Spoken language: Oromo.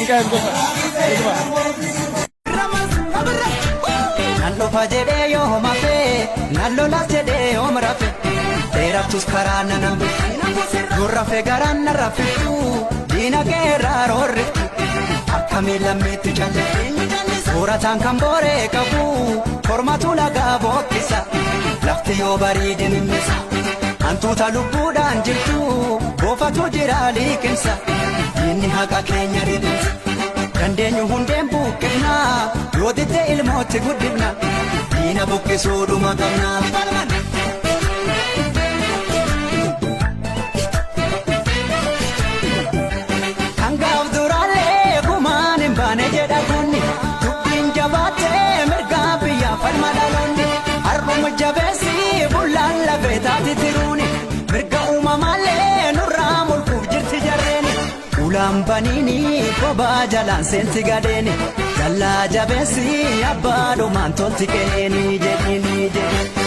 kan gosa. Nallo fajede yo mafe, nallo lachede yo marafe. Teraptus karana nambe, gurrafe garanna rafetu, dina gera rorretu. Akkamila metu jalle, suratan kambore kabu, formatu laga bokkisa. Lafti yo baride nimisa, antuta lubbuudhaan jirtu, boofatu jira liqimsa. Inni haqa keenya ridimsa, dandeenyu hundeen buqqifna, yoo didde ilmootti guddifna. Diina buqqisuudhuma qabna. Hangaaf duraallee gumaan hin baane jedha kunni, dubbiin jabaattee mirgaa biyyaa falma dhaloonni. Har'uma jabeessi bullaan lafee taati tiruuni, mirga uumamaallee nurraa mulquuf jirti jarreeni. Ulaan baniini kophaa jalaan seenti gadeeni, jallaa jabeessi abbaa dhumaan tolti keeni jedhini jedhini.